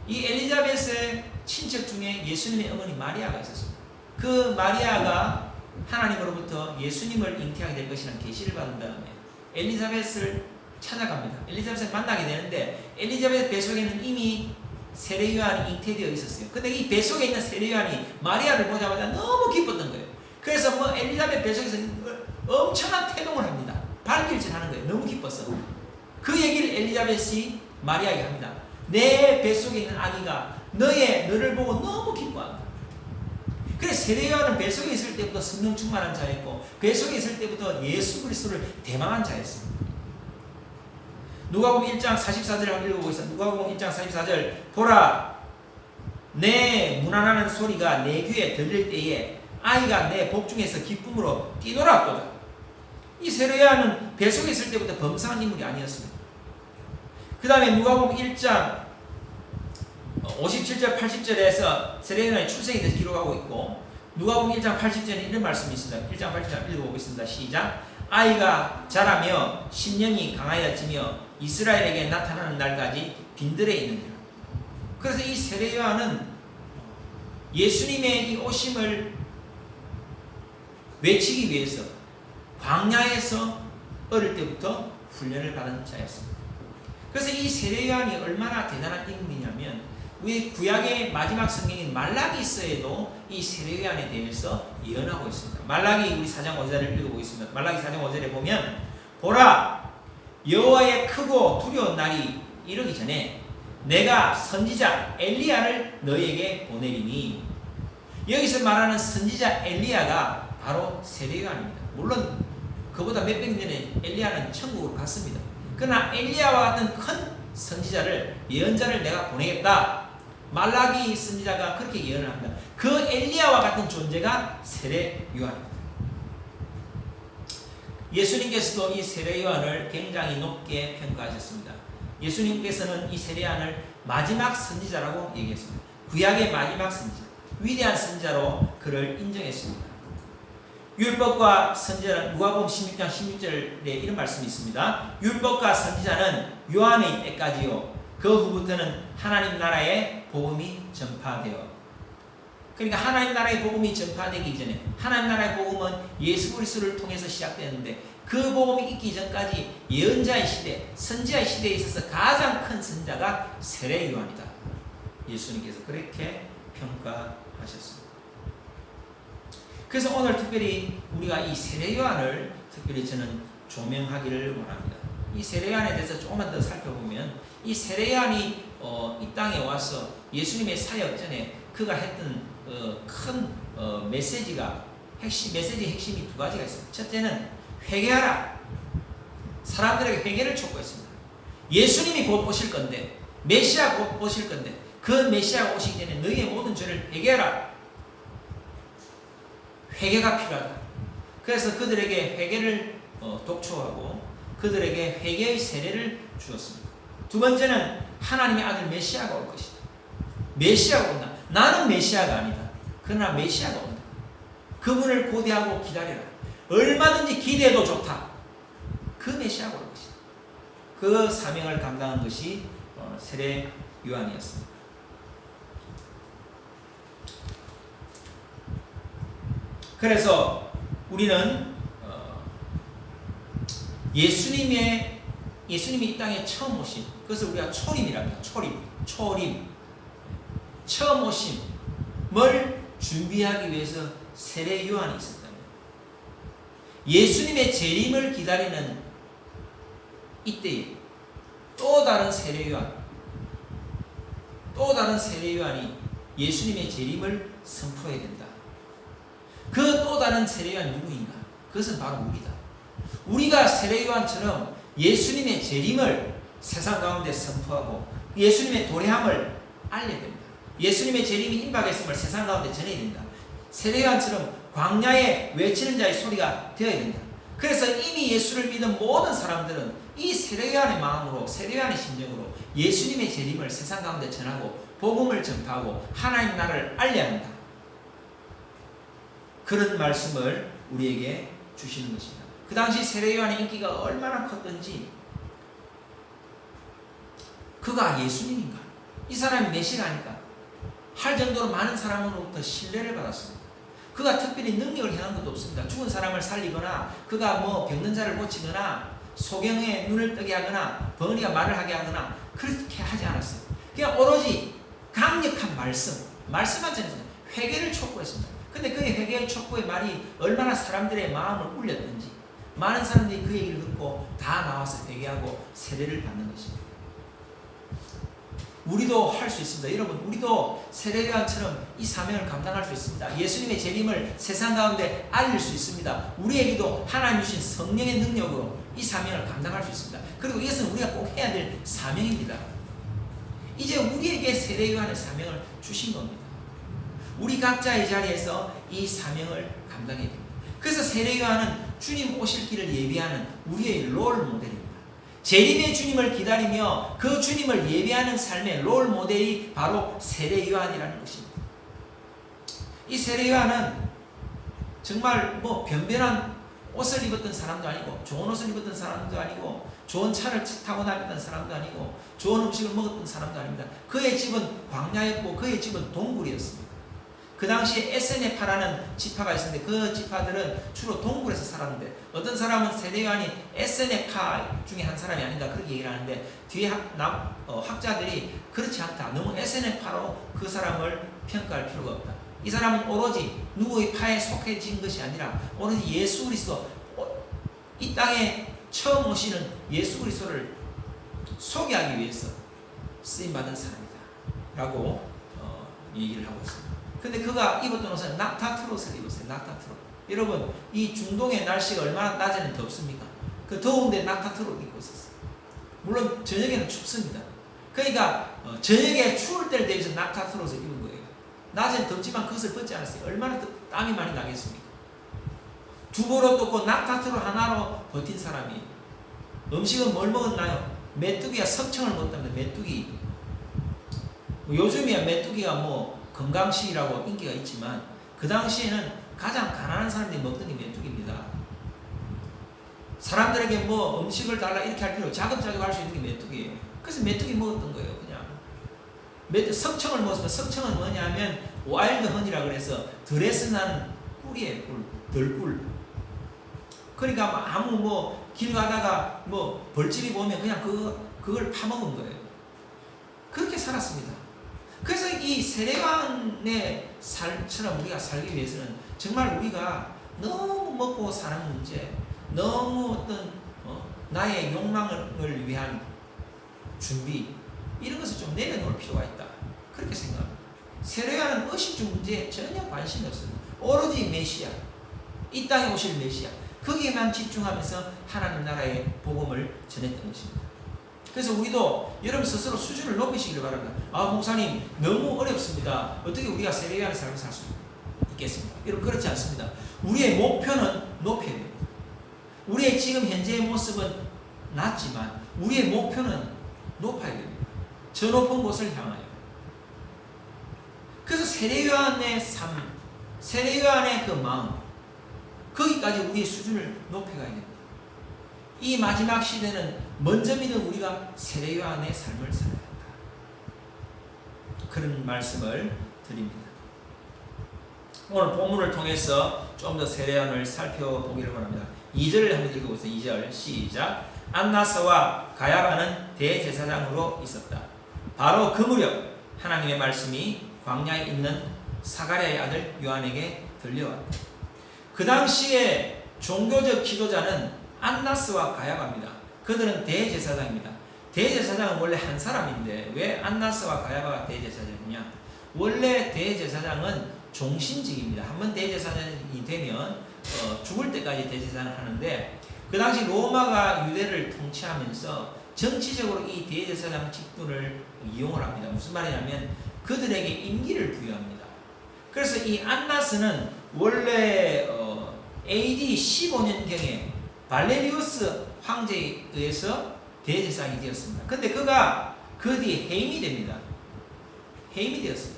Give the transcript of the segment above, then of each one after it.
이 엘리자벳의 친척 중에 예수님의 어머니 마리아가 있었습니다. 그 마리아가 하나님으로부터 예수님을 잉태하게 될 것이라는 계시를 받은 다음에 엘리자벳을 찾아갑니다. 엘리자벳을 만나게 되는데 엘리자벳 뱃속에는 이미 세례 요한이 잉태되어 있었어요. 근데 이 뱃속에 있는 세례 요한이 마리아를 보자마자 너무 기뻤던 거예요. 그래서 뭐 엘리자벳 뱃속에서 엄청난 태동을 합니다. 발길질하는 거예요. 너무 기뻤어. 그 얘기를 엘리자벳이 마리아에게 합니다. 내 뱃속에 있는 아기가 너를 보고 너무 기뻐한다. 그래서 세례 요한은 뱃속에 있을 때부터 성령 충만한 자였고 뱃속에 있을 때부터 예수 그리스도를 대망한 자였습니다. 누가복음 1장 44절을 한번 읽어보겠습니다. 누가복음 1장 44절 보라 내 문안하는 소리가 내 귀에 들릴 때에 아이가 내 복중에서 기쁨으로 뛰놀았도다. 이 세례 요한은 뱃속에 있을 때부터 범상한 인물이 아니었습니다. 그 다음에 누가복음 1장 57절 80절에서 세례 요한의 출생에 대해서 기록하고 있고 누가복음 1장 80절에 이런 말씀이 있습니다. 1장 80절 읽어보겠습니다. 시작. 아이가 자라며 심령이 강하여지며 이스라엘에게 나타나는 날까지 빈들에 있느니라. 그래서 이 세례 요한은 예수님의 이 오심을 외치기 위해서 광야에서 어릴 때부터 훈련을 받은 자였습니다. 그래서 이 세례 요한이 얼마나 대단한 인물이냐면 우리 구약의 마지막 성경인 말라기서에도 이 세례 요한에 대해서 예언하고 있습니다. 말라기 우리 4장 5절을 읽어보겠습니다. 말라기 4장 5절에 보면 보라 여호와의 크고 두려운 날이 이르기 전에 내가 선지자 엘리야를 너에게 보내리니. 여기서 말하는 선지자 엘리야가 바로 세례 요한입니다. 물론 그보다 몇백 년 전에 엘리야는 천국으로 갔습니다. 그러나 엘리야와 같은 큰 선지자를 예언자를 내가 보내겠다. 말라기 선지자가 그렇게 예언을 합니다. 그 엘리야와 같은 존재가 세례 요한입니다. 예수님께서도 이 세례 요한을 굉장히 높게 평가하셨습니다. 예수님께서는 이 세례 요한을 마지막 선지자라고 얘기했습니다. 구약의 마지막 선지자, 위대한 선지자로 그를 인정했습니다. 율법과 선지자는 누가복음 16장 16절에 이런 말씀이 있습니다. 율법과 선지자는 요한의 때까지요. 그 후부터는 하나님 나라의 복음이 전파되어. 그러니까 하나님 나라의 복음이 전파되기 전에 하나님 나라의 복음은 예수 그리스도를 통해서 시작되는데 그 복음이 있기 전까지 예언자의 시대, 선지자의 시대에 있어서 가장 큰 선지자가 세례 요한이다. 예수님께서 그렇게 평가하셨습니다. 그래서 오늘 특별히 우리가 이 세례 요한을 특별히 저는 조명하기를 원합니다. 이 세례 요한에 대해서 조금만 더 살펴보면 이 세례 요한이 이 땅에 와서 예수님의 사역 전에 그가 했던 큰 메시지가 메시지 핵심이 두 가지가 있습니다. 첫째는 회개하라. 사람들에게 회개를 촉구했습니다. 예수님이 곧 오실 건데 메시아 곧 오실 건데 그 메시아가 오시기 전에 너희의 모든 죄를 회개하라. 회개가 필요하다. 그래서 그들에게 회개를 독촉하고 그들에게 회개의 세례를 주었습니다. 두 번째는 하나님의 아들 메시아가 올 것이다. 메시아가 온다. 나는 메시아가 아니다. 그러나 메시아가 온다. 그분을 고대하고 기다려라. 얼마든지 기대해도 좋다. 그 메시아가 올 것이다. 그 사명을 감당한 것이 세례 요한이었습니다. 그래서 우리는 예수님이 이 땅에 처음 오신 그것을 우리가 초림이라고 합니다. 초림 처음 오심을 준비하기 위해서 세례 요한이 있었다면 예수님의 재림을 기다리는 이때에 또 다른 세례 요한이 예수님의 재림을 선포해야 된다. 그 또 다른 세례 요한이 누구인가? 그것은 바로 우리다. 우리가 세례 요한처럼 예수님의 재림을 세상 가운데 선포하고 예수님의 도래함을 알려야 됩니다. 예수님의 재림이 임박했음을 세상 가운데 전해야 된다. 세례 요한처럼 광야에 외치는 자의 소리가 되어야 된다. 그래서 이미 예수를 믿은 모든 사람들은 이 세례 요한의 마음으로 세례 요한의 심정으로 예수님의 재림을 세상 가운데 전하고 복음을 전파하고 하나님 나라를 알려야 한다. 그런 말씀을 우리에게 주시는 것입니다. 그 당시 세례 요한의 인기가 얼마나 컸던지 그가 예수님인가? 이 사람이 메시아니까 할 정도로 많은 사람으로부터 신뢰를 받았습니다. 그가 특별히 능력을 행한 것도 없습니다. 죽은 사람을 살리거나 그가 뭐 병든 자를 고치거나 소경의 눈을 뜨게 하거나 벙어리가 말을 하게 하거나 그렇게 하지 않았어요. 그냥 오로지 강력한 말씀만 전해서 회개를 촉구했습니다. 근데 그의 회개의 촉구의 말이 얼마나 사람들의 마음을 울렸는지 많은 사람들이 그 얘기를 듣고 다 나와서 회개하고 세례를 받는 것입니다. 우리도 할 수 있습니다. 여러분, 우리도 세례요한처럼 이 사명을 감당할 수 있습니다. 예수님의 재림을 세상 가운데 알릴 수 있습니다. 우리에게도 하나님 주신 성령의 능력으로 이 사명을 감당할 수 있습니다. 그리고 이것은 우리가 꼭 해야 될 사명입니다. 이제 우리에게 세례요한의 사명을 주신 겁니다. 우리 각자의 자리에서 이 사명을 감당해야 됩니다. 그래서 세례요한은 주님 오실 길을 예비하는 우리의 롤 모델입니다. 재림의 주님을 기다리며 그 주님을 예배하는 삶의 롤 모델이 바로 세례요한이라는 것입니다. 이 세례요한은 정말 뭐 변변한 옷을 입었던 사람도 아니고 좋은 옷을 입었던 사람도 아니고 좋은 차를 타고 다녔던 사람도 아니고 좋은 음식을 먹었던 사람도 아닙니다. 그의 집은 광야였고 그의 집은 동굴이었습니다. 그 당시에 에세네파라는 지파가 있었는데 그 지파들은 주로 동굴에서 살았는데 어떤 사람은 세례요한이 에세네파 중에 한 사람이 아닌가 그렇게 얘기를 하는데 뒤에 학자들이 그렇지 않다. 너무 에세네파로 그 사람을 평가할 필요가 없다. 이 사람은 오로지 누구의 파에 속해진 것이 아니라 오로지 예수 그리스도 이 땅에 처음 오시는 예수 그리스도를 소개하기 위해서 쓰임받은 사람이다 라고 얘기를 하고 있습니다. 근데 그가 입었던 옷은 낙타트롯을 입었어요. 낙타트롯. 여러분, 이 중동의 날씨가 얼마나 낮에는 덥습니까? 그 더운데 낙타트롯 입고 있었어요. 물론 저녁에는 춥습니다. 그러니까 저녁에 추울 때를 대비해서 낙타트롯을 입은 거예요. 낮에는 덥지만 그것을 벗지 않았어요. 얼마나 땀이 많이 나겠습니까? 두보로 떴고 낙타트롯 하나로 버틴 사람이 음식은 뭘 먹었나요? 메뚜기와 석청을 먹었답니다. 메뚜기. 요즘이야 메뚜기가 뭐 건강식이라고 인기가 있지만 그 당시에는 가장 가난한 사람들이 먹던 게 메뚜기입니다. 사람들에게 뭐 음식을 달라 이렇게 할 필요 자급자족 할 수 있는 게 메뚜기예요. 그래서 메뚜기 먹었던 거예요. 그냥 석청을 먹었으면 석청은 뭐냐면 와일드 허니라 그래서 들에서 나는 꿀이에요. 들꿀. 그러니까 아무 뭐 길 가다가 뭐 벌집이 보면 그냥 그걸 파먹은 거예요. 그렇게 살았습니다. 그래서 이 세례요한의 삶처럼 우리가 살기 위해서는 정말 우리가 너무 먹고 사는 문제, 너무 어떤 나의 욕망을 위한 준비 이런 것을 좀 내려놓을 필요가 있다. 그렇게 생각합니다. 세례요한은 의식주 문제에 전혀 관심이 없습니다. 오로지 메시아, 이 땅에 오실 메시아 거기에만 집중하면서 하나님 나라의 복음을 전했던 것입니다. 그래서 우리도 여러분 스스로 수준을 높이시기를 바랍니다. 아, 목사님 너무 어렵습니다. 어떻게 우리가 세례요한의 삶을 살 수 있겠습니까? 여러분 그렇지 않습니다. 우리의 목표는 높여야 됩니다. 우리의 지금 현재의 모습은 낮지만 우리의 목표는 높아야 됩니다. 저 높은 곳을 향하여. 그래서 세례요한의 삶, 세례요한의 그 마음 거기까지 우리의 수준을 높여가야 됩니다. 이 마지막 시대는 먼저 믿은 우리가 세례요한의 삶을 살아야 한다. 그런 말씀을 드립니다. 오늘 본문을 통해서 좀 더 세례요한을 살펴보기를 원합니다. 2절을 한번 읽어보세요. 2절 시작. 안나스와 가야바는 대제사장으로 있었다. 바로 그 무렵 하나님의 말씀이 광야에 있는 사가랴의 아들 요한에게 들려왔다. 그 당시에 종교적 지도자는 안나스와 가야바입니다. 그들은 대제사장입니다. 대제사장은 원래 한 사람인데 왜 안나스와 가야바가 대제사장이냐? 원래 대제사장은 종신직입니다. 한번 대제사장이 되면 죽을 때까지 대제사장을 하는데 그 당시 로마가 유대를 통치하면서 정치적으로 이 대제사장 직분을 이용을 합니다. 무슨 말이냐면 그들에게 임기를 부여합니다. 그래서 이 안나스는 원래 AD 15년경에 발레리우스 황제에 의해서 대제사장이 되었습니다. 근데 그가 그 뒤에 해임이 됩니다. 해임이 되었어요.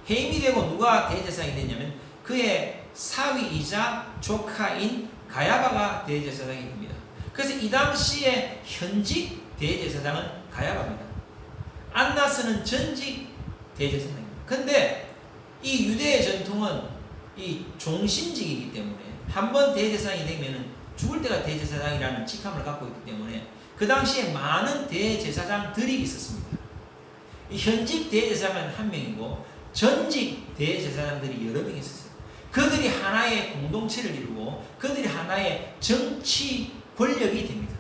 해임이 되고 누가 대제사장이 됐냐면 그의 사위이자 조카인 가야바가 대제사장이 됩니다. 그래서 이 당시에 현직 대제사장은 가야바입니다. 안나스는 전직 대제사장입니다. 근데 이 유대의 전통은 이 종신직이기 때문에 한 번 대제사장이 되면은 죽을 때가 대제사장이라는 직함을 갖고 있기 때문에 그 당시에 많은 대제사장들이 있었습니다. 현직 대제사장은 한 명이고 전직 대제사장들이 여러 명이 있었어요. 그들이 하나의 공동체를 이루고 그들이 하나의 정치 권력이 됩니다.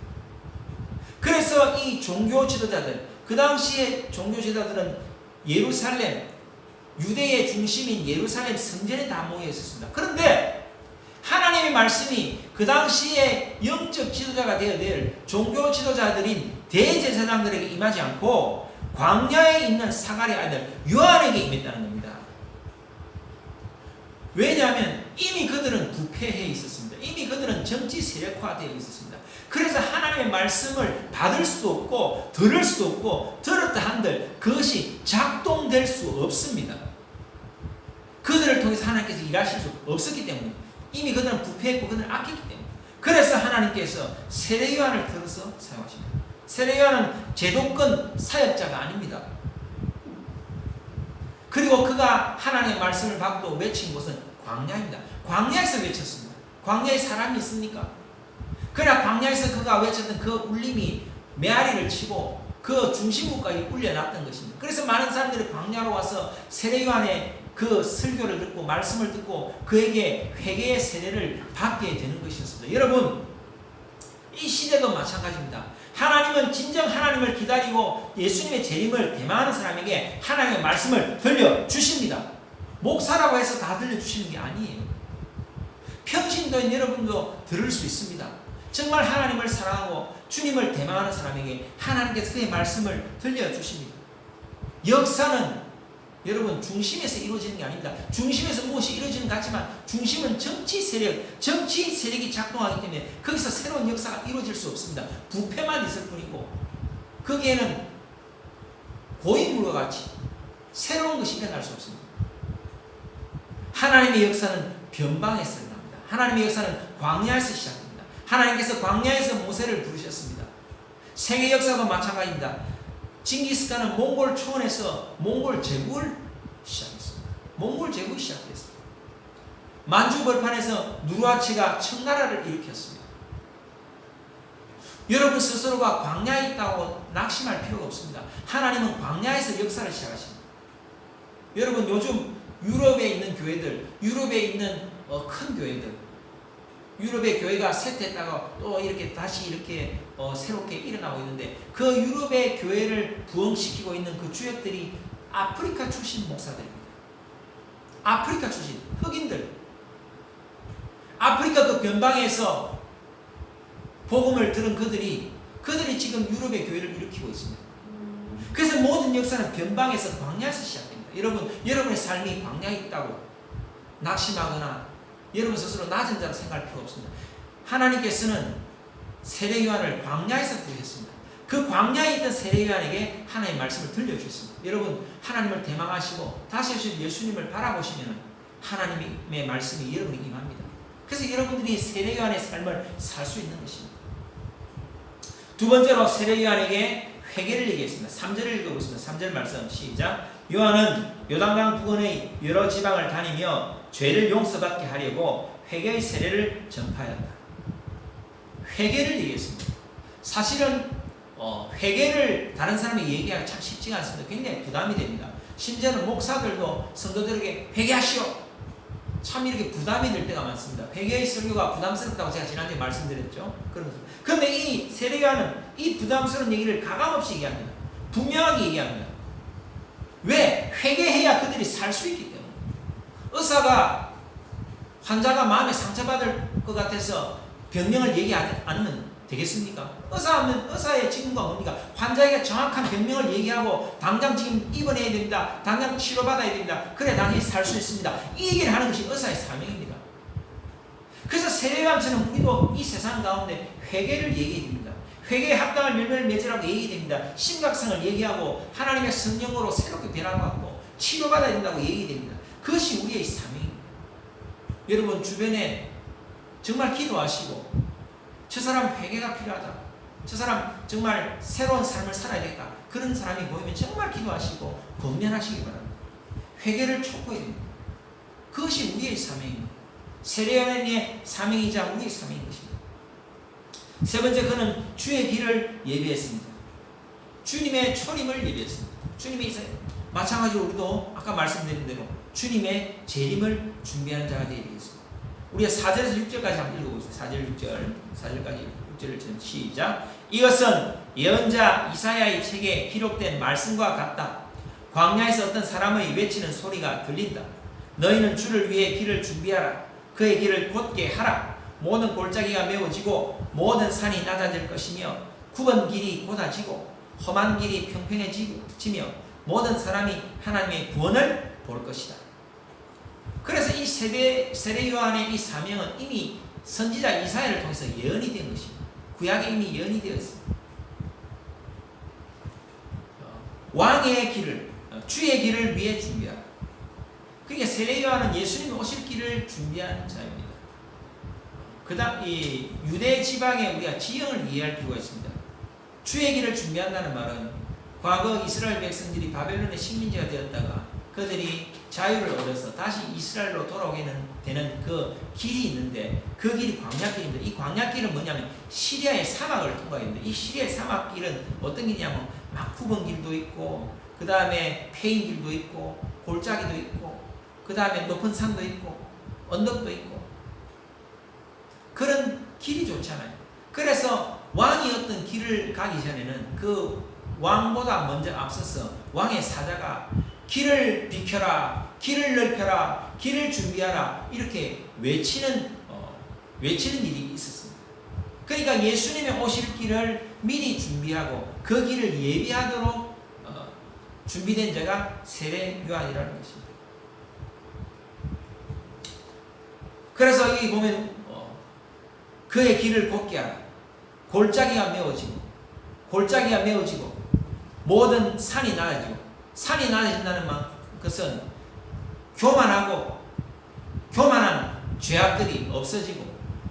그래서 이 종교 지도자들, 그 당시에 종교 지도자들은 예루살렘, 유대의 중심인 예루살렘 성전에 다 모여 있었습니다. 그런데 하나님의 말씀이 그 당시에 영적 지도자가 되어야 될 종교 지도자들인 대제사장들에게 임하지 않고 광야에 있는 사가랴 아들 요한에게 임했다는 겁니다. 왜냐하면 이미 그들은 부패해 있었습니다. 이미 그들은 정치 세력화되어 있었습니다. 그래서 하나님의 말씀을 받을 수도 없고 들을 수도 없고 들었다 한들 그것이 작동될 수 없습니다. 그들을 통해서 하나님께서 일하실 수 없었기 때문에 이미 그들은 부패했고 그들은 악했기 때문에 그래서 하나님께서 세례 요한을 들어서 사용하십니다. 세례 요한은 제도권 사역자가 아닙니다. 그리고 그가 하나님의 말씀을 받고 외친 곳은 광야입니다. 광야에서 외쳤습니다. 광야에 사람이 있습니까? 그러나 광야에서 그가 외쳤던 그 울림이 메아리를 치고 그 중심부까지 울려놨던 것입니다. 그래서 많은 사람들이 광야로 와서 세례 요한의 그 설교를 듣고 말씀을 듣고 그에게 회개의 세례를 받게 되는 것이었습니다. 여러분, 이 시대도 마찬가지입니다. 하나님은 진정 하나님을 기다리고 예수님의 재림을 대망하는 사람에게 하나님의 말씀을 들려주십니다. 목사라고 해서 다 들려주시는 게 아니에요. 평신도인 여러분도 들을 수 있습니다. 정말 하나님을 사랑하고 주님을 대망하는 사람에게 하나님께서 그의 말씀을 들려주십니다. 역사는 여러분 중심에서 이루어지는 게 아닙니다. 중심에서 무엇이 이루어지는 것 같지만 중심은 정치 세력이 작동하기 때문에 거기서 새로운 역사가 이루어질 수 없습니다. 부패만 있을 뿐이고 거기에는 고인물과 같이 새로운 것이 일어날 수 없습니다. 하나님의 역사는 변방에서 일어납니다. 하나님의 역사는 광야에서 시작됩니다. 하나님께서 광야에서 모세를 부르셨습니다. 세계 역사도 마찬가지입니다. 징기스칸은 몽골 초원에서 몽골 제국을 시작했습니다. 몽골 제국이 시작됐습니다. 만주벌판에서 누르하치가 청나라를 일으켰습니다. 여러분 스스로가 광야에 있다고 낙심할 필요가 없습니다. 하나님은 광야에서 역사를 시작하십니다. 여러분 요즘 유럽에 있는 교회들, 유럽에 있는 큰 교회들, 유럽의 교회가 쇠퇴했다가 또 이렇게 다시 이렇게 새롭게 일어나고 있는데 그 유럽의 교회를 부흥시키고 있는 그 주역들이 아프리카 출신 목사들입니다. 아프리카 출신 흑인들, 아프리카 그 변방에서 복음을 들은 그들이 지금 유럽의 교회를 일으키고 있습니다. 그래서 모든 역사는 변방에서 광야에서 시작됩니다. 여러분의 삶이 광야에 있다고 낙심하거나 여러분 스스로 낮은 자로 생각할 필요 없습니다. 하나님께서는 세례 요한을 광야에서 부르셨습니다. 그 광야에 있던 세례 요한에게 하나님의 말씀을 들려주셨습니다. 여러분 하나님을 대망하시고 다시 오신 예수님을 바라보시면 하나님의 말씀이 여러분에게 임합니다. 그래서 여러분들이 세례 요한의 삶을 살 수 있는 것입니다. 두 번째로 세례 요한에게 회개를 얘기했습니다. 3절을 읽어보겠습니다. 3절 말씀 시작. 요한은 요단강 부근의 여러 지방을 다니며 죄를 용서받게 하려고 회개의 세례를 전파하였다. 회개를 얘기했습니다. 사실은 회개를 다른 사람이 얘기하기 참 쉽지가 않습니다. 굉장히 부담이 됩니다. 심지어는 목사들도 성도들에게 회개하시오. 참 이렇게 부담이 될 때가 많습니다. 회개의 설교가 부담스럽다고 제가 지난주에 말씀드렸죠. 그런데 이 세례 요한은 이 부담스러운 얘기를 가감없이 얘기합니다. 분명하게 얘기합니다. 왜? 회개해야 그들이 살 수 있기 때문에. 의사가 환자가 마음에 상처받을 것 같아서 병명을 얘기 안 하면 되겠습니까? 의사하면 의사의 직무가 뭡니까? 환자에게 정확한 병명을 얘기하고 당장 지금 입원해야 됩니다. 당장 치료받아야 됩니다. 그래 당연히 살 수 있습니다. 이 얘기를 하는 것이 의사의 사명입니다. 그래서 세례 요한처럼 우리도 이 세상 가운데 회개를 얘기해야 됩니다. 회개에 합당한 열매를 맺으라고 얘기됩니다. 심각성을 얘기하고 하나님의 성령으로 새롭게 변화받고 치료받아야 된다고 얘기됩니다. 그것이 우리의 사명입니다. 여러분 주변에 정말 기도하시고 저 사람 회개가 필요하다. 저 사람 정말 새로운 삶을 살아야 되겠다. 그런 사람이 보이면 정말 기도하시고 권면하시기 바랍니다. 회개를 촉구해야 됩니다. 그것이 우리의 사명입니다. 세례요한의 사명이자 우리의 사명인 것입니다. 세 번째, 그는 주의 길을 예비했습니다. 주님의 초림을 예비했습니다. 주님이 마찬가지로 우리도 아까 말씀드린 대로 주님의 재림을 준비하는 자가 되어야 되겠습니다. 우리가 4절에서 6절까지 한번 읽어보겠습니다. 4절, 6절, 4절까지 6절을 시작. 이것은 예언자 이사야의 책에 기록된 말씀과 같다. 광야에서 어떤 사람의 외치는 소리가 들린다. 너희는 주를 위해 길을 준비하라. 그의 길을 곧게 하라. 모든 골짜기가 메워지고 모든 산이 낮아질 것이며 굽은 길이 곧아지고 험한 길이 평평해지며 모든 사람이 하나님의 구원을 볼 것이다. 그래서 이 세례 요한의 이 사명은 이미 선지자 이사야를 통해서 예언이 된 것입니다. 구약에 이미 예언이 되어 있습니다. 왕의 길을, 주의 길을 위해 준비하라. 그러니까 세례 요한은 예수님이 오실 길을 준비한 자입니다. 그다음 이 유대 지방에 우리가 지형을 이해할 필요가 있습니다. 주의 길을 준비한다는 말은 과거 이스라엘 백성들이 바벨론의 식민지가 되었다가 그들이 자유를 얻어서 다시 이스라엘로 돌아오게 되는 그 길이 있는데 그 길이 광야길입니다. 이 광야길은 뭐냐면 시리아의 사막을 통과해야 됩니다. 이 시리아의 사막길은 어떤 길이냐면 막 굽은 길도 있고 그 다음에 패인 길도 있고 골짜기도 있고 그 다음에 높은 산도 있고 언덕도 있고 그런 길이 좋잖아요. 그래서 왕이 어떤 길을 가기 전에는 그 왕보다 먼저 앞서서 왕의 사자가 길을 비켜라, 길을 넓혀라, 길을 준비하라 이렇게 외치는 일이 있었습니다. 그러니까 예수님의 오실 길을 미리 준비하고 그 길을 예비하도록 준비된 자가 세례 요한이라는 것입니다. 그래서 여기 보면 그의 길을 곧게 하라. 골짜기가 메워지고 모든 산이 낮아지고 산이 낮아진다는 것은 교만한 죄악들이 없어지고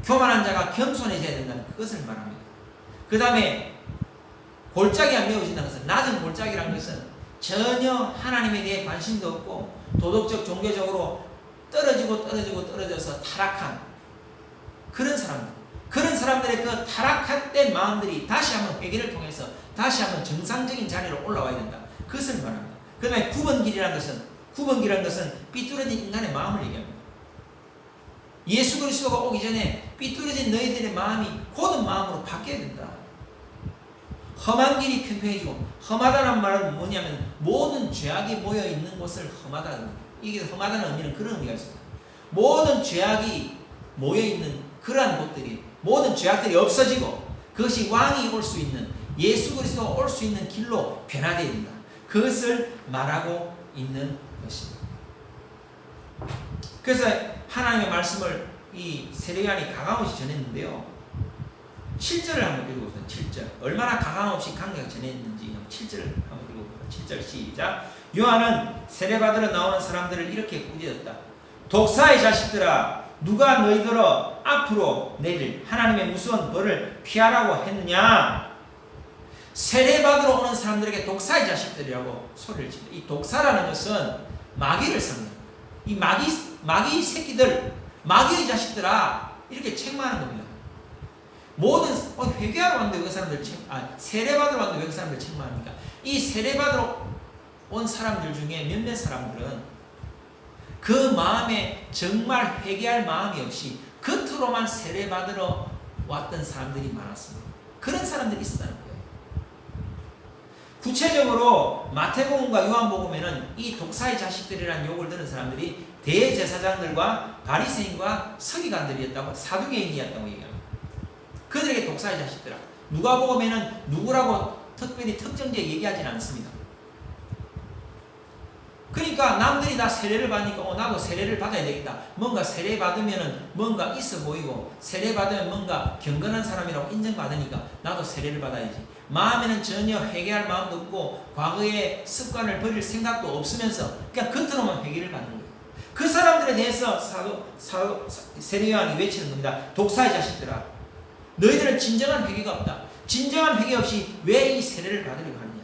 교만한 자가 겸손해져야 된다는 그것을 말합니다. 그 다음에 골짜기가 메워진다는 것은 낮은 골짜기라는 것은 전혀 하나님에 대해 관심도 없고 도덕적 종교적으로 떨어져서 타락한 그런 사람들의 그 타락한 마음들이 다시 한번 회개를 통해서 다시 한번 정상적인 자리로 올라와야 된다. 그것을 말합니다. 그 다음에 굽은 길이라는 것은 삐뚤어진 인간의 마음을 얘기합니다. 예수 그리스도가 오기 전에 삐뚤어진 너희들의 마음이 곧은 마음으로 바뀌어야 된다. 험한 길이 평평해지고 험하다는 말은 뭐냐면 모든 죄악이 모여있는 곳을 험하다는 겁니다. 이게 험하다는 의미는 그런 의미가 있습니다. 모든 죄악이 모여있는 그러한 곳들이 모든 죄악들이 없어지고 그것이 왕이 올 수 있는 예수 그리스도가 올 수 있는 길로 변화되어야 된다. 그것을 말하고 있는 것입니다. 그래서 하나님의 말씀을 이 세례 요한이 가감없이 전했는데요. 7절을 한번 읽어보세요. 7절. 얼마나 가감없이 강하게 전했는지 7절을 한번 읽어보세요. 7절 시작. 요한은 세례받으러 나오는 사람들을 이렇게 꾸짖었다. 독사의 자식들아, 누가 너희들어 앞으로 내릴 하나님의 무서운 벌을 피하라고 했느냐? 세례받으러 오는 사람들에게 독사의 자식들이라고 소리를 칩니다. 이 독사라는 것은 마귀를 상징합니다. 이 마귀 새끼들, 마귀의 자식들아 이렇게 책망하는 겁니다. 모든 회개하러 왔는데 왜 그 사람들 세례받으러 왔는데 왜 그 사람들 책망합니까? 이 세례받으러 온 사람들 중에 몇몇 사람들은 그 마음에 정말 회개할 마음이 없이 겉으로만 세례받으러 왔던 사람들이 많았습니다. 그런 사람들이 있었다는 거예요. 구체적으로 마태복음과 요한복음에는 이 독사의 자식들이라는 욕을 들은 사람들이 대제사장들과 바리새인과 서기관들이었다고, 사두개인이었다고 얘기합니다. 그들에게 독사의 자식들아. 누가복음에는 누구라고 특별히 특정지어 얘기하지는 않습니다. 그러니까 남들이 다 세례를 받으니까 나도 세례를 받아야 되겠다. 뭔가 세례 받으면 뭔가 있어 보이고 세례 받으면 뭔가 경건한 사람이라고 인정받으니까 나도 세례를 받아야지. 마음에는 전혀 회개할 마음도 없고 과거의 습관을 버릴 생각도 없으면서 그냥 겉으로만 회개를 받는 거예요. 그 사람들에 대해서 세례 요한이 외치는 겁니다. 독사의 자식들아, 너희들은 진정한 회개가 없다. 진정한 회개 없이 왜 이 세례를 받으려고 하느냐?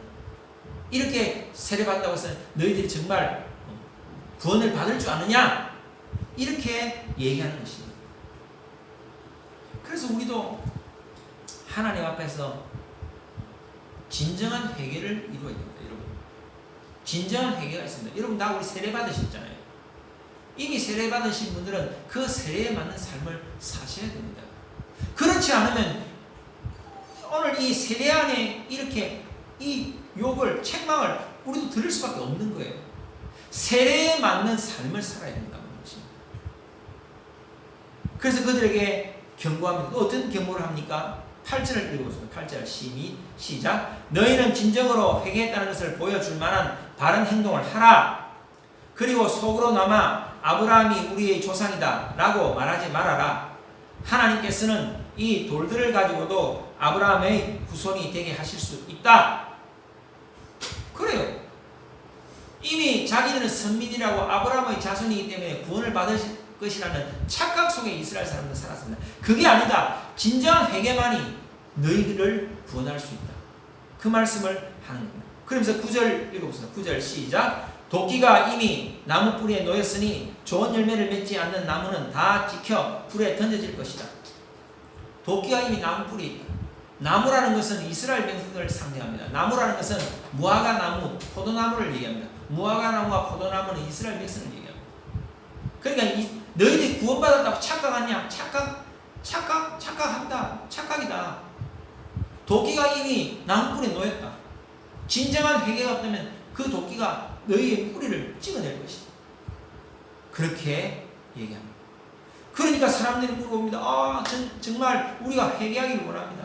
이렇게 세례받는다고 해서 너희들이 정말 구원을 받을 줄 아느냐? 이렇게 얘기하는 것입니다. 그래서 우리도 하나님 앞에서 진정한 회개를 이루어야 됩니다. 여러분, 진정한 회개가 있습니다. 여러분, 다 우리 세례 받으셨잖아요. 이미 세례 받으신 분들은 그 세례에 맞는 삶을 사셔야 됩니다. 그렇지 않으면 오늘 이 세례 안에 이렇게 이 욕을, 책망을 우리도 들을 수밖에 없는 거예요. 세례에 맞는 삶을 살아야 된다는 것입니다. 그래서 그들에게 경고합니다. 어떤 경고를 합니까? 8절을 읽어보겠습니다. 8절 시작. 너희는 진정으로 회개했다는 것을 보여줄 만한 바른 행동을 하라. 그리고 속으로나마 아브라함이 우리의 조상이다 라고 말하지 말아라. 하나님께서는 이 돌들을 가지고도 아브라함의 후손이 되게 하실 수 있다. 그래요. 이미 자기들은 선민이라고 아브라함의 자손이기 때문에 구원을 받을 것이라는 착각 속에 이스라엘 사람들은 살았습니다. 그게 아니다. 진정한 회개만이 너희들을 구원할 수 있다. 그 말씀을 하는 겁니다. 그러면서 9절 읽어보세요. 9절 시작. 도끼가 이미 나무 뿌리에 놓였으니 좋은 열매를 맺지 않는 나무는 다 찍혀 불에 던져질 것이다. 도끼가 이미 나무 뿌리에 있다. 나무라는 것은 이스라엘 백성들을 상징합니다. 나무라는 것은 무화과 나무, 포도나무를 얘기합니다. 무화과 나무와 포도나무는 이스라엘 백성을 얘기합니다. 그러니까 너희들이 구원받았다고 착각하냐? 착각한다. 착각이다. 도끼가 이미 나무 뿌리에 놓였다. 진정한 회개가 없다면 그 도끼가 너희의 뿌리를 찍어낼 것이다. 그렇게 얘기합니다. 그러니까 사람들이 물어봅니다. 정말 우리가 회개하기를 원합니다.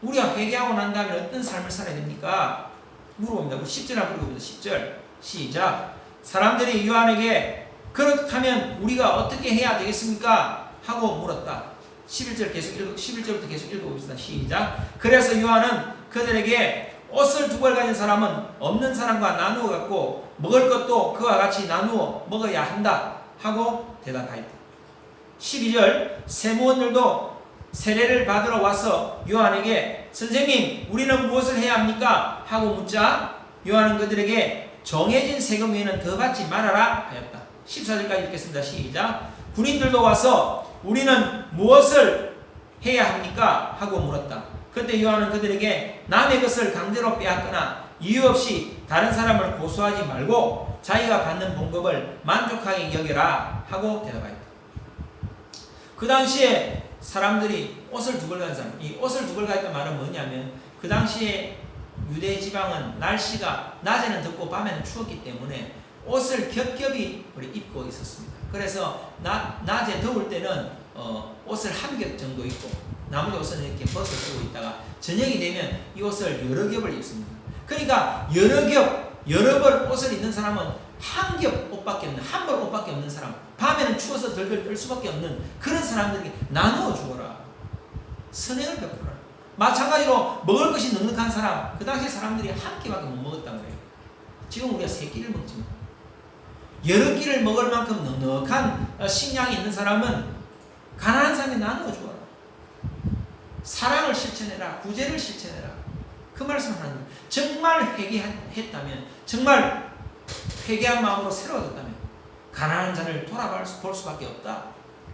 우리가 회개하고 난 다음에 어떤 삶을 살아야 됩니까? 물어봅니다. 10절 한번 읽어봅니다. 10절 시작. 사람들이 요한에게 그렇다면 우리가 어떻게 해야 되겠습니까? 하고 물었다. 11절부터 계속 읽어봅시다. 시작. 그래서 요한은 그들에게 옷을 두 벌 가진 사람은 없는 사람과 나누어 갖고 먹을 것도 그와 같이 나누어 먹어야 한다 하고 대답하였다. 12절 세무원들도 세례를 받으러 와서 요한에게 선생님 우리는 무엇을 해야 합니까? 하고 묻자 요한은 그들에게 정해진 세금 외에는 더 받지 말아라 하였다. 14절까지 읽겠습니다. 시작. 군인들도 와서 우리는 무엇을 해야 합니까? 하고 물었다. 그때 요한은 그들에게 남의 것을 강제로 빼앗거나 이유 없이 다른 사람을 고소하지 말고 자기가 받는 봉급을 만족하게 여겨라 하고 대답하였다. 그 당시에 사람들이 옷을 두 벌 가진 사람, 이 옷을 두 벌 가졌다는 말은 뭐냐면 그 당시에 유대 지방은 날씨가 낮에는 덥고 밤에는 추웠기 때문에 옷을 겹겹이 입고 있었습니다. 그래서 낮에 더울 때는 옷을 한 겹 정도 입고 나머지 옷은 이렇게 벗어 쓰고 있다가 저녁이 되면 이 옷을 여러 겹을 입습니다. 그러니까 여러 벌 옷을 입는 사람은 한 겹 옷밖에 없는, 한 벌 옷밖에 없는 사람, 밤에는 추워서 덜덜 떨 수밖에 없는 그런 사람들에게 나누어 주어라. 선행을 베풀어라. 마찬가지로 먹을 것이 넉넉한 사람, 그 당시 사람들이 한 끼밖에 못 먹었단 말이에요. 지금 우리가 세 끼를 먹지만 여러 끼를 먹을 만큼 넉넉한 식량이 있는 사람은 가난한 사람에 나누어 주어라. 사랑을 실천해라. 구제를 실천해라. 그 말씀을 하는 거예요. 정말 회개했다면, 정말 회개한 마음으로 새로워졌다면 가난한 자를 돌아볼 수밖에 없다.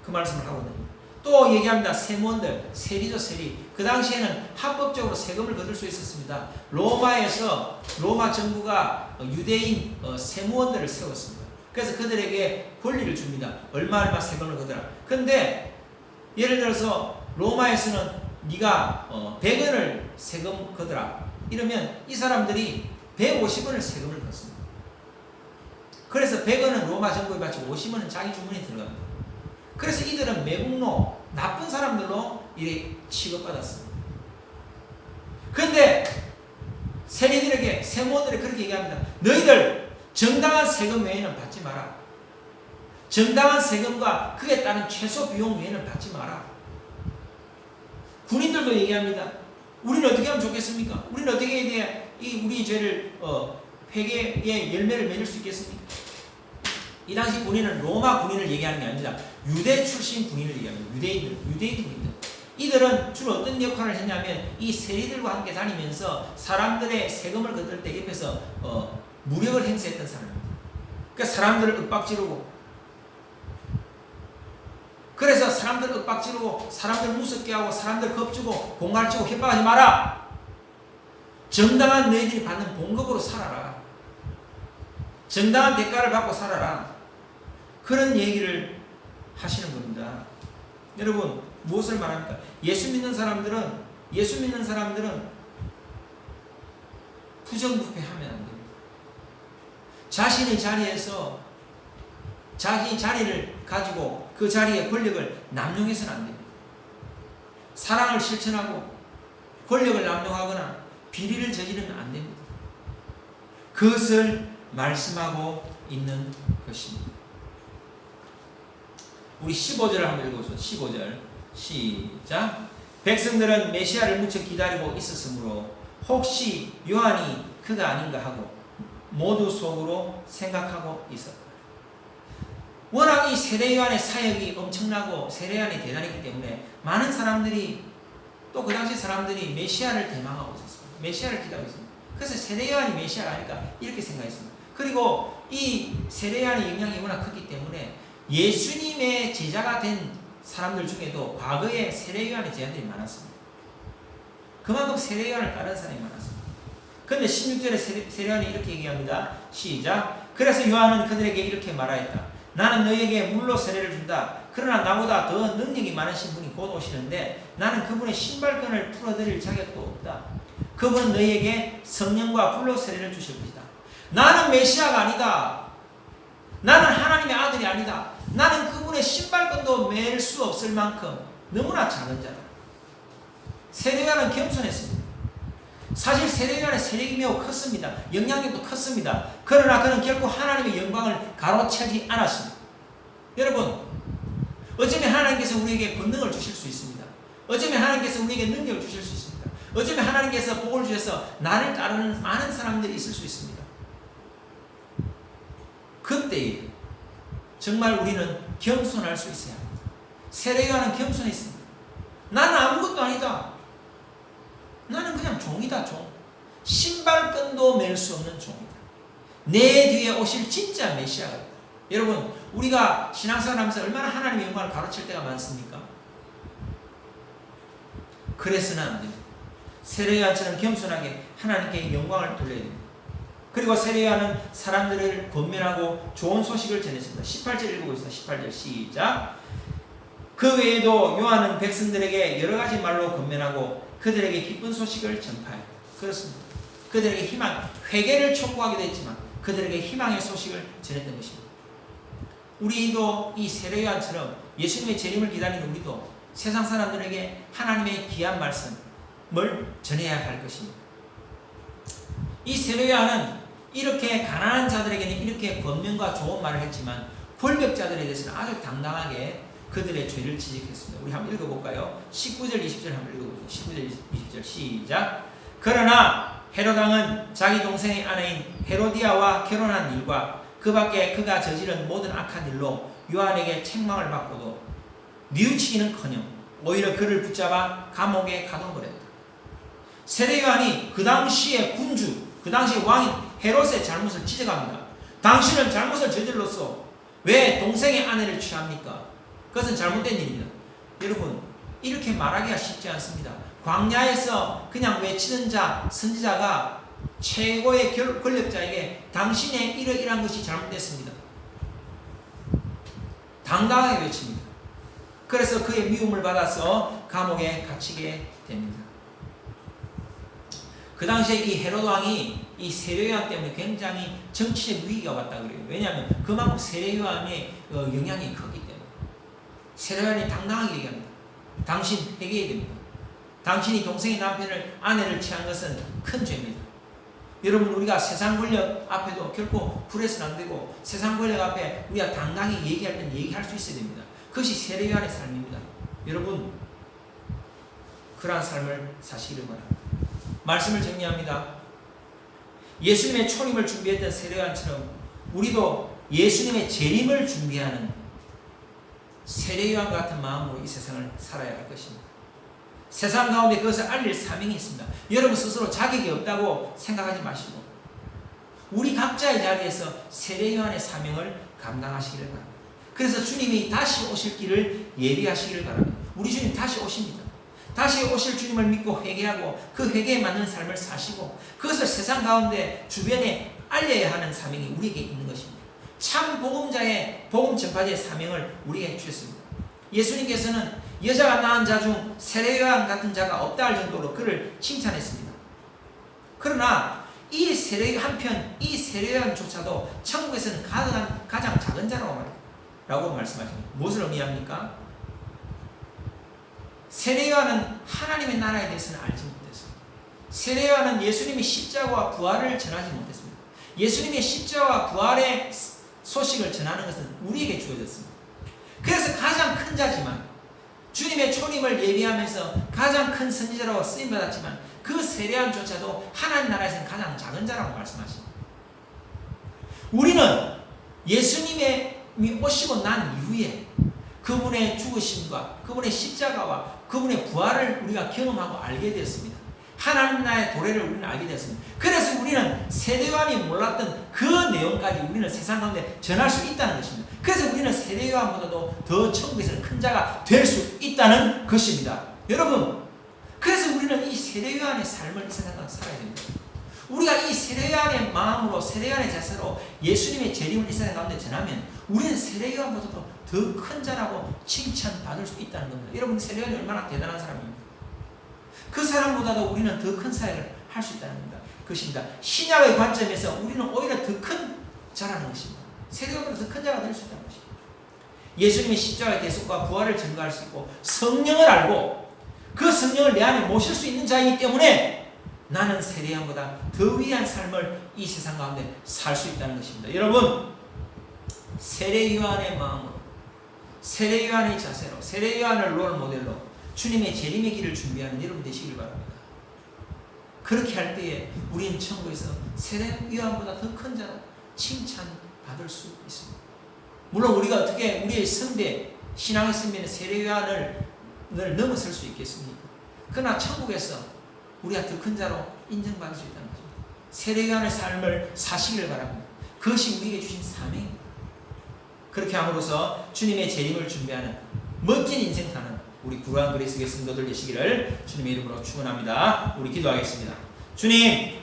그 말씀을 하고 있는 거예요. 또 얘기합니다. 세무원들, 세리죠, 세리. 그 당시에는 합법적으로 세금을 거둘 수 있었습니다. 로마 정부가 유대인 세무원들을 세웠습니다. 그래서 그들에게 권리를 줍니다. 얼마 세금을 거두라. 근데 예를 들어서 로마에서는 네가 100원을 세금 거두라. 이러면 이 사람들이 150원을 세금을 걷습니다. 그래서 100원은 로마 정부에 바치고 50원은 자기 주머니에 들어갑니다. 그래서 이들은 매국노, 나쁜 사람들로 이렇게 취급받았습니다. 그런데 세리들에게, 세무원들에게 그렇게 얘기합니다. 너희들 정당한 세금 외에는 받지 마라. 정당한 세금과 그에 따른 최소 비용 외에는 받지 마라. 군인들도 얘기합니다. 우리는 어떻게 하면 좋겠습니까? 우리는 어떻게 해야 우리 죄를 회개의 열매를 맺을 수 있겠습니까? 이 당시 군인은 로마 군인을 얘기하는 게 아니라 유대 출신 군인을 얘기합니다. 유대인 군인들. 이들은 주로 어떤 역할을 했냐면 이 세리들과 함께 다니면서 사람들의 세금을 걷을 때 옆에서 무력을 행사했던 사람입니다. 그러니까 사람들을 윽박지르고, 그래서 사람들 윽박지르고 사람들 무섭게 하고 사람들 겁주고 공갈치고 협박하지 마라. 정당한 너희들이 받는 봉급으로 살아라. 정당한 대가를 받고 살아라. 그런 얘기를 하시는 겁니다. 여러분, 무엇을 말합니까? 예수 믿는 사람들은 부정부패하면 안 됩니다. 자신의 자리에서 자기 자리를 가지고 그 자리의 권력을 남용해서는 안 됩니다. 사랑을 실천하고 권력을 남용하거나 비리를 저지르면 안 됩니다. 그것을 말씀하고 있는 것입니다. 우리 15절을 한번 읽어보세요. 15절 시작. 백성들은 메시아를 무척 기다리고 있었으므로 혹시 요한이 그가 아닌가 하고 모두 속으로 생각하고 있었다. 워낙 이 세례 요한의 사역이 엄청나고 세례 요한이 대단했기 때문에 많은 사람들이, 또 그 당시 사람들이 메시아를 대망하고 있었습니다. 메시아를 기다리고 있습니다. 그래서 세례 요한이 메시아가 아닐까 이렇게 생각했습니다. 그리고 이 세례 요한의 영향이 워낙 컸기 때문에 예수님의 제자가 된 사람들 중에도 과거에 세례 요한의 제자들이 많았습니다. 그만큼 세례 요한을 따르는 사람이 많았습니다. 그런데 16절에 세례 요한이 이렇게 얘기합니다. 시작. 그래서 요한은 그들에게 이렇게 말하였다. 나는 너희에게 물로 세례를 준다. 그러나 나보다 더 능력이 많으신 분이 곧 오시는데 나는 그분의 신발끈을 풀어드릴 자격도 없다. 그분은 너희에게 성령과 불로 세례를 주실 것이다. 나는 메시아가 아니다. 나는 하나님의 아들이 아니다. 나는 그분의 신발끈도 맬 수 없을 만큼 너무나 작은 자다. 세례 요한은 겸손했습니다. 사실 세례 요한의 세력이 매우 컸습니다. 영향력도 컸습니다. 그러나 그는 결코 하나님의 영광을 가로채지 않았습니다. 여러분, 어쩌면 하나님께서 우리에게 권능을 주실 수 있습니다. 어쩌면 하나님께서 우리에게 능력을 주실 수 있습니다. 어쩌면 하나님께서 복을 주셔서 나를 따르는 많은 사람들이 있을 수 있습니다. 그때 정말 우리는 겸손할 수 있어야 합니다. 세례 요한은 겸손했습니다. 나는 아무것도 아니다. 나는 그냥 종이다, 종. 신발끈도 맬 수 없는 종이다. 내 뒤에 오실 진짜 메시아가 있다. 여러분, 우리가 신앙생활 하면서 얼마나 하나님의 영광을 가로챌 때가 많습니까? 그래서는 안 됩니다. 세례 요한처럼 겸손하게 하나님께 영광을 돌려야 됩니다. 그리고 세례 요한은 사람들을 권면하고 좋은 소식을 전했습니다. 18절 읽어보겠습니다. 18절 시작. 그 외에도 요한은 백성들에게 여러 가지 말로 권면하고 그들에게 기쁜 소식을 전파해. 그렇습니다. 그들에게 희망, 회개를 촉구하기도 했지만 그들에게 희망의 소식을 전했던 것입니다. 우리도 이 세례 요한처럼 예수님의 재림을 기다리는 우리도 세상 사람들에게 하나님의 귀한 말씀을 전해야 할 것입니다. 이 세례 요한은 이렇게 가난한 자들에게는 이렇게 권면과 좋은 말을 했지만 권력자들에 대해서는 아주 당당하게 그들의 죄를 지적했습니다. 우리 한번 읽어볼까요? 19절 20절 한번 읽어보세요. 19절 20절 시작. 그러나 헤롯 왕은 자기 동생의 아내인 헤로디아와 결혼한 일과 그 밖에 그가 저지른 모든 악한 일로 요한에게 책망을 받고도 뉘우치기는커녕 오히려 그를 붙잡아 감옥에 가둬버렸다. 세례 요한이 그 당시의 군주, 그 당시의 왕인 헤롯의 잘못을 지적합니다. 당신은 잘못을 저질렀어. 왜 동생의 아내를 취합니까? 그것은 잘못된 일입니다. 여러분, 이렇게 말하기가 쉽지 않습니다. 광야에서 그냥 외치는 자, 선지자가 최고의 권력자에게 당신의 이러이러한 것이 잘못됐습니다. 당당하게 외칩니다. 그래서 그의 미움을 받아서 감옥에 갇히게 됩니다. 그 당시에 이 헤롯 왕이 이 세례 요한 때문에 굉장히 정치적 위기가 왔다 그래요. 왜냐하면 그만큼 세례 요한의 영향이 컸기 때문에. 세례 요한이 당당하게 얘기합니다. 당신 회개해야 됩니다. 당신이 동생의 아내를 취한 것은 큰 죄입니다. 여러분, 우리가 세상 권력 앞에도 결코 불해서는 안 되고 세상 권력 앞에 우리가 당당히 얘기할 땐 얘기할 수 있어야 됩니다. 그것이 세례 요한의 삶입니다. 여러분, 그러한 삶을 사시기를 바랍니다. 말씀을 정리합니다. 예수님의 초림을 준비했던 세례 요한처럼 우리도 예수님의 재림을 준비하는 세례 요한 같은 마음으로 이 세상을 살아야 할 것입니다. 세상 가운데 그것을 알릴 사명이 있습니다. 여러분 스스로 자격이 없다고 생각하지 마시고 우리 각자의 자리에서 세례 요한의 사명을 감당하시기를 바랍니다. 그래서 주님이 다시 오실 길을 예비하시기를 바랍니다. 우리 주님 다시 오십니다. 다시 오실 주님을 믿고 회개하고 그 회개에 맞는 삶을 사시고 그것을 세상 가운데 주변에 알려야 하는 사명이 우리에게 있는 것입니다. 참 복음자의 복음 전파자의 사명을 우리에게 주셨습니다. 예수님께서는 여자가 낳은 자 중 세례 요한 같은 자가 없다 할 정도로 그를 칭찬했습니다. 그러나 이 세례 요한조차도 천국에서는 가장 작은 자라고 말씀하십니다. 무엇을 의미합니까? 세례 요한은 하나님의 나라에 대해서는 알지 못했습니다. 세례 요한은 예수님의 십자가와 부활을 전하지 못했습니다. 예수님의 십자가와 부활의 소식을 전하는 것은 우리에게 주어졌습니다. 그래서 가장 큰 자지만 주님의 초림을 예비하면서 가장 큰 선지자라고 쓰임받았지만 그 세례 요한조차도 하나님 나라에서는 가장 작은 자라고 말씀하십니다. 우리는 예수님이 오시고 난 이후에 그분의 죽으심과 그분의 십자가와 그분의 부활을 우리가 경험하고 알게 되었습니다. 하나님 나라의 도래를 우리는 알게 되었습니다. 그래서 우리는 세례 요한이 몰랐던 그 내용까지 우리는 세상 가운데 전할 수 있다는 것입니다. 그래서 우리는 세례 요한보다도 더 천국에서는 큰 자가 될 수 있다는 것입니다. 여러분, 그래서 우리는 이 세례 요한의 삶을 이 세상 가운데 살아야 됩니다. 우리가 이 세례 요한의 마음으로 세례 요한의 자세로 예수님의 재림을 이 세상 가운데 전하면 우리는 세례 요한보다도 더 큰 자라고 칭찬받을 수 있다는 겁니다. 여러분, 세례 요한이 얼마나 대단한 사람입니까? 그 사람보다도 우리는 더 큰 사역을 할 수 있다는 것입니다. 신약의 관점에서 우리는 오히려 더 큰 자라는 것입니다. 세례 요한보다 더 큰 자가 될 수 있다는 것입니다. 예수님의 십자가의 대속과 부활을 증거할 수 있고 성령을 알고 그 성령을 내 안에 모실 수 있는 자이기 때문에 나는 세례 요한보다 더 위한 삶을 이 세상 가운데 살 수 있다는 것입니다. 여러분, 세례 요한의 마음으로 세례 요한의 자세로 세례 요한을 롤 모델로 주님의 재림의 길을 준비하는 여러분 되시길 바랍니다. 그렇게 할 때에 우리는 천국에서 세례 요한보다 더 큰 자로 칭찬받을 수 있습니다. 물론 우리가 어떻게 우리의 선배, 신앙의 선배는 세례 요한을 넘어설 수 있겠습니까? 그러나 천국에서 우리가 더 큰 자로 인정받을 수 있다는 것입니다. 세례 요한의 삶을 사시길 바랍니다. 그것이 우리에게 주신 사명입니다. 그렇게 함으로써 주님의 재림을 준비하는 멋진 인생 사는 우리 구로한 그리스도의 성도들 되시기를 주님의 이름으로 축원합니다. 우리 기도하겠습니다. 주님,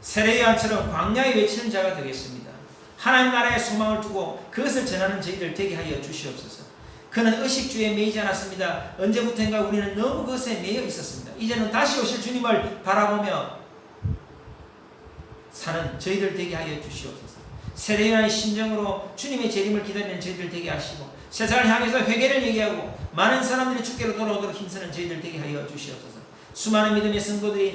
세례 요한처럼 광야에 외치는 자가 되겠습니다. 하나님 나라의 소망을 두고 그것을 전하는 저희들 되게 하여 주시옵소서. 그는 의식주의에 매이지 않았습니다. 언제부턴가 우리는 너무 그것에 매여 있었습니다. 이제는 다시 오실 주님을 바라보며 사는 저희들 되게 하여 주시옵소서. 세례 요한의 심정으로 주님의 재림을 기다리는 저희들 되게 하시고 세상을 향해서 회개를 얘기하고 많은 사람들이 주께로 돌아오도록 힘쓰는 저희들 되게 하여 주시옵소서. 수많은 믿음의 성도들이